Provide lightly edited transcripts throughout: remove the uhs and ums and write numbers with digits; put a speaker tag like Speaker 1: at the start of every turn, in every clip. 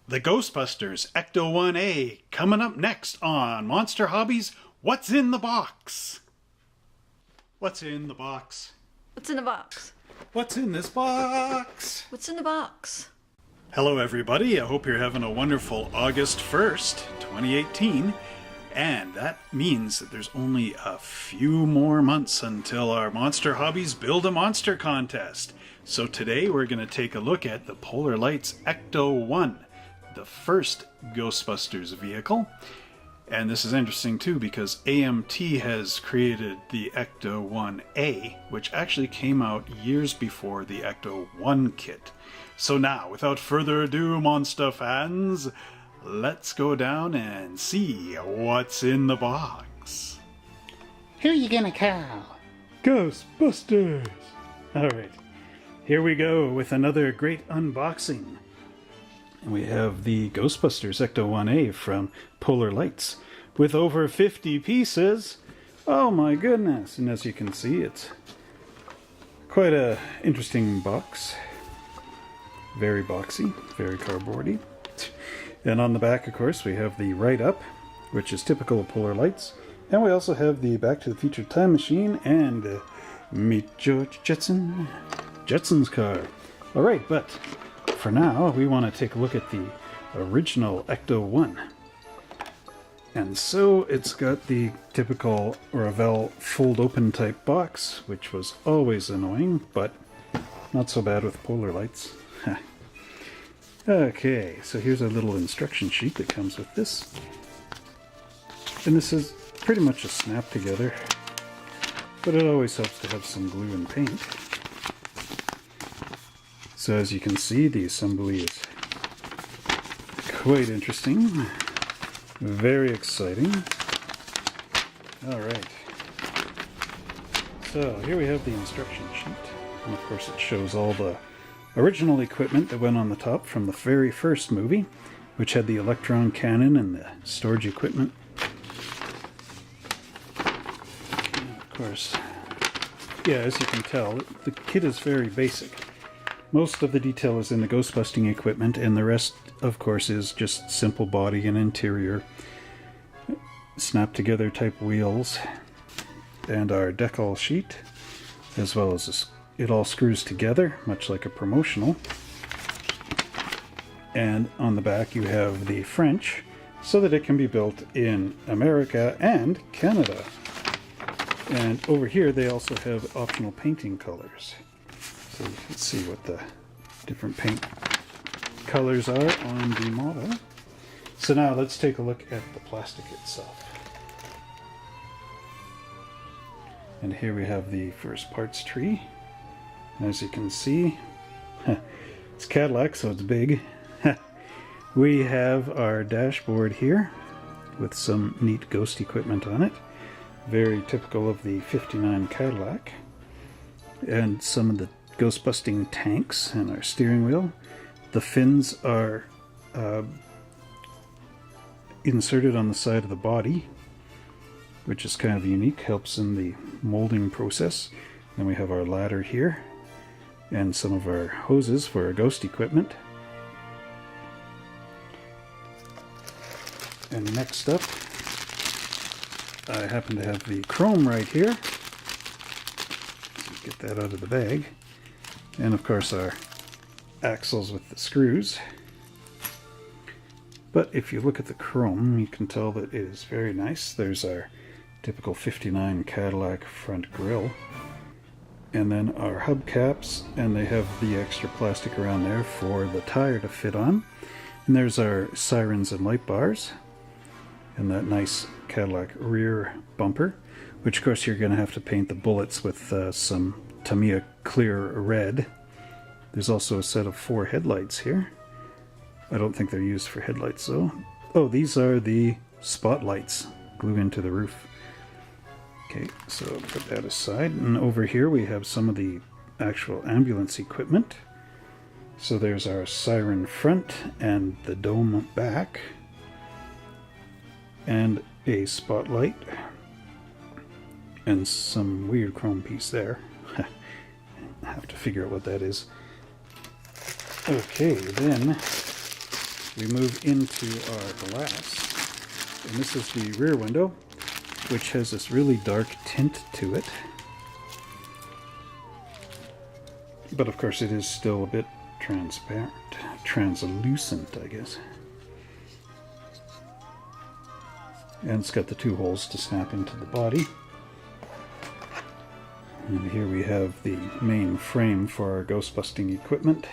Speaker 1: The Ghostbusters Ecto 1A coming up next on Monster Hobbies. What's in the box? What's in the box?
Speaker 2: What's in the box?
Speaker 1: What's in this box?
Speaker 2: What's in the box?
Speaker 1: Hello everybody, I hope you're having a wonderful August 1st, 2018. And that means that there's only a few more months until our Monster Hobbies Build a Monster contest. So today we're going to take a look at the Polar Lights Ecto 1, the first Ghostbusters vehicle. And this is interesting too because AMT has created the Ecto 1A, which actually came out years before the Ecto 1 kit. So now, without further ado, Monster fans, let's go down and see what's in the box.
Speaker 3: Who you gonna call?
Speaker 1: Ghostbusters! Alright, here we go with another great unboxing. And we have the Ghostbusters Ecto 1A from Polar Lights with over 50 pieces. Oh my goodness! And as you can see, it's quite a interesting box. Very boxy, very cardboardy. And on the back, of course, we have the Right Up, which is typical of Polar Lights. And we also have the Back to the Future Time Machine and Meet George Jetson, Jetson's car. Alright, but for now, we want to take a look at the original Ecto 1. And so it's got the typical Ravel fold-open type box, which was always annoying, but not so bad with Polar Lights. Okay, so here's a little instruction sheet that comes with this. And this is pretty much a snap together, but it always helps to have some glue and paint. So as you can see, the assembly is quite interesting, very exciting. Alright, so here we have the instruction sheet, and of course it shows all the original equipment that went on the top from the very first movie, which had the electron cannon and the storage equipment. And of course, yeah, as you can tell, the kit is very basic. Most of the detail is in the ghost-busting equipment, and the rest, of course, is just simple body and interior, snap-together type wheels, and our decal sheet, as well as it all screws together, much like a promotional. And on the back you have the French, so that it can be built in America and Canada. And over here they also have optional painting colors. So you can see what the different paint colors are on the model. So now let's take a look at the plastic itself. And here we have the first parts tree. As you can see, it's Cadillac, so it's big. We have our dashboard here with some neat ghost equipment on it. Very typical of the 59 Cadillac. And some of the ghost-busting tanks and our steering wheel. The fins are inserted on the side of the body, which is kind of unique, helps in the molding process. Then we have our ladder here, and some of our hoses for our ghost equipment. And next up, I happen to have the chrome right here. So get that out of the bag. And of course our axles with the screws. But if you look at the chrome, you can tell that it is very nice. There's our typical 59 Cadillac front grille. And then our hubcaps, and they have the extra plastic around there for the tire to fit on. And there's our sirens and light bars, and that nice Cadillac rear bumper, which of course you're going to have to paint the bullets with some Tamiya clear red. There's also a set of 4 headlights here. I don't think they're used for headlights though. Oh, these are the spotlights, glue into the roof. Okay, so put that aside, and over here we have some of the actual ambulance equipment. So there's our siren front and the dome back, and a spotlight, and some weird chrome piece there. I have to figure out what that is. Okay, then we move into our glass. And this is the rear window, which has this really dark tint to it. But of course it is still a bit transparent, translucent, I guess. And it's got the two holes to snap into the body. And here we have the main frame for our ghost busting equipment.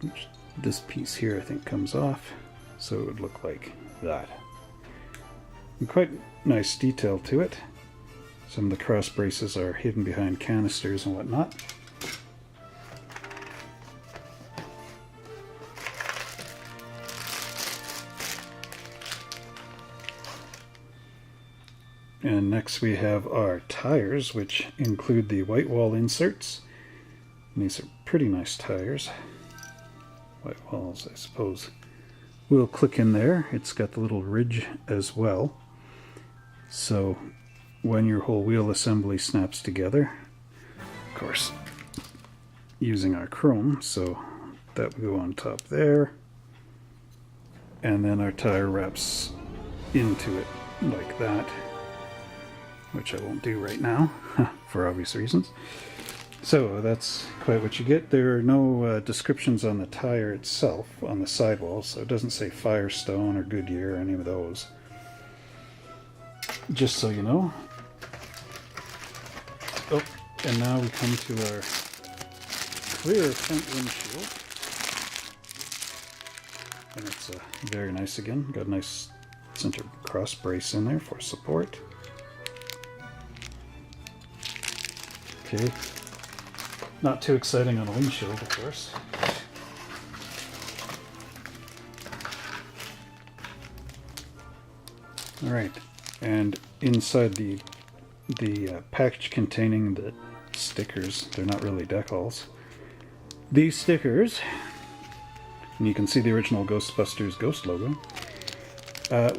Speaker 1: Which this piece here I think comes off, so it would look like that. And quite nice detail to it. Some of the cross braces are hidden behind canisters and whatnot. And next we have our tires, which include the white wall inserts. And these are pretty nice tires. White walls, I suppose, will click in there. It's got the little ridge as well. So when your whole wheel assembly snaps together, of course, using our chrome, so that will go on top there. And then our tire wraps into it like that, which I won't do right now for obvious reasons. So that's quite what you get. There are no descriptions on the tire itself on the sidewall, so it doesn't say Firestone or Goodyear or any of those. Just so you know. Oh, and now we come to our clear front windshield. And it's very nice again. Got a nice center cross brace in there for support. Okay, not too exciting on a windshield, of course. All right, and inside the package containing the stickers, they're not really decals. These stickers, and you can see the original Ghostbusters Ghost logo.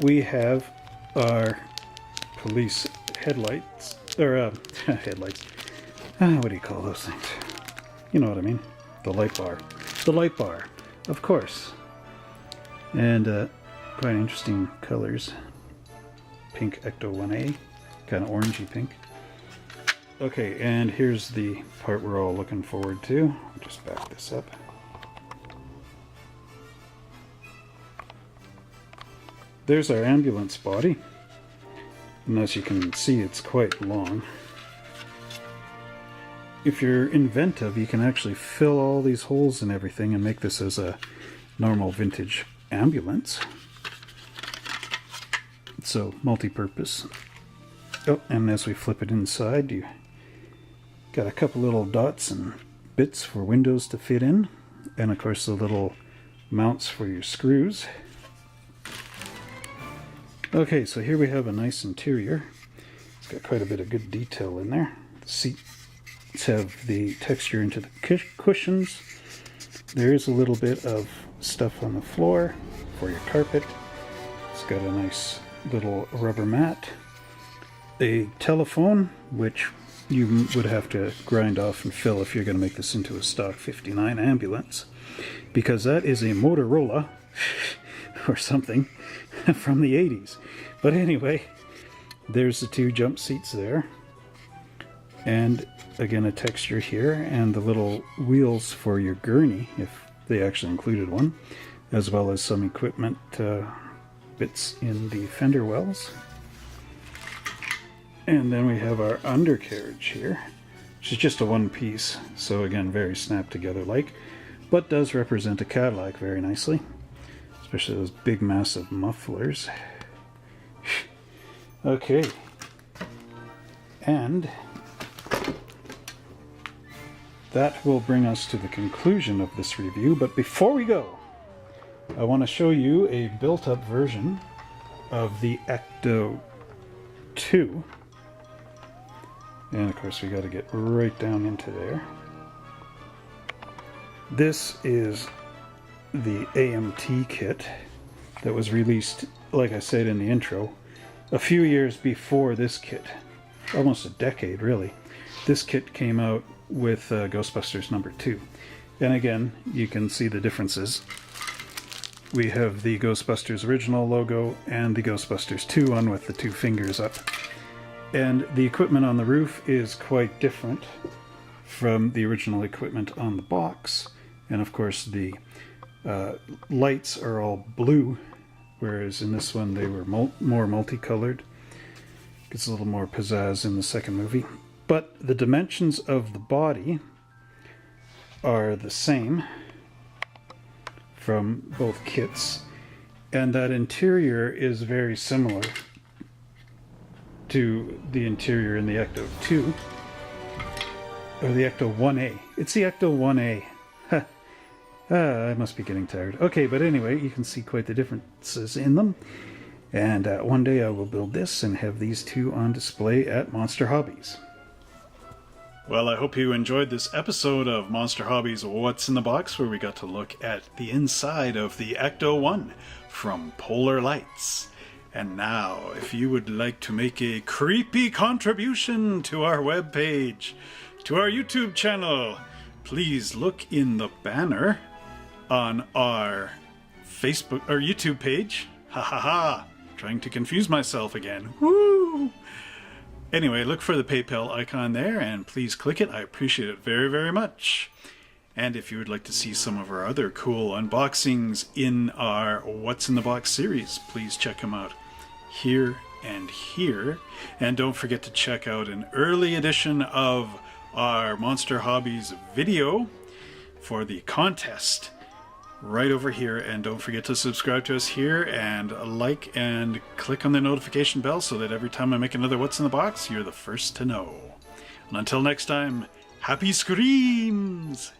Speaker 1: We have our police headlights, or headlights. What do you call those things? You know what I mean. The light bar. The light bar, of course. And quite interesting colors. Pink Ecto 1A. Kind of orangey pink. Okay, and here's the part we're all looking forward to. I'll just back this up. There's our ambulance body. And as you can see, it's quite long. If you're inventive, you can actually fill all these holes and everything and make this as a normal vintage ambulance. So, multi-purpose. Oh, and as we flip it inside, you got a couple little dots and bits for windows to fit in. And of course the little mounts for your screws. Okay, so here we have a nice interior. It's got quite a bit of good detail in there. The seats have the texture into the cushions. There is a little bit of stuff on the floor for your carpet. It's got a nice little rubber mat. A telephone, which you would have to grind off and fill if you're going to make this into a stock 59 ambulance, because that is a Motorola or something from the 80s. But anyway, there's the two jump seats there. And again, a texture here, and the little wheels for your gurney, if they actually included one, as well as some equipment bits in the fender wells. And then we have our undercarriage here, which is just a one piece, so again, very snap together like, but does represent a Cadillac very nicely, especially those big massive mufflers. Okay, and that will bring us to the conclusion of this review, but before we go, I want to show you a built-up version of the Ecto 2. And of course we got to get right down into there. This is the AMT kit that was released, like I said in the intro, a few years before this kit. Almost a decade, really. This kit came out with Ghostbusters number 2. And again, you can see the differences we have the Ghostbusters original logo and the Ghostbusters 2 one with the two fingers up. And the equipment on the roof is quite different from the original equipment on the box. And of course the lights are all blue, whereas in this one they were more multicolored. Gets a little more pizzazz in the second movie. But the dimensions of the body are the same from both kits, and that interior is very similar to the interior in the Ecto 2, or the Ecto 1A. It's the Ecto 1A. I must be getting tired. Okay, but anyway, you can see quite the differences in them. And one day I will build this and have these two on display at Monster Hobbies. Well, I hope you enjoyed this episode of Monster Hobbies What's in the Box, where we got to look at the inside of the Ecto 1 from Polar Lights. And now, if you would like to make a creepy contribution to our webpage, to our YouTube channel, please look in the banner on our Facebook or YouTube page. Ha ha ha! Trying to confuse myself again. Woo! Anyway, look for the PayPal icon there and please click it. I appreciate it very, very much. And if you would like to see some of our other cool unboxings in our What's in the Box series, please check them out here and here. And don't forget to check out an early edition of our Monster Hobbies video for the contest right over here. And don't forget to subscribe to us here and like and click on the notification bell so that every time I make another What's in the Box, you're the first to know. And until next time, happy screams!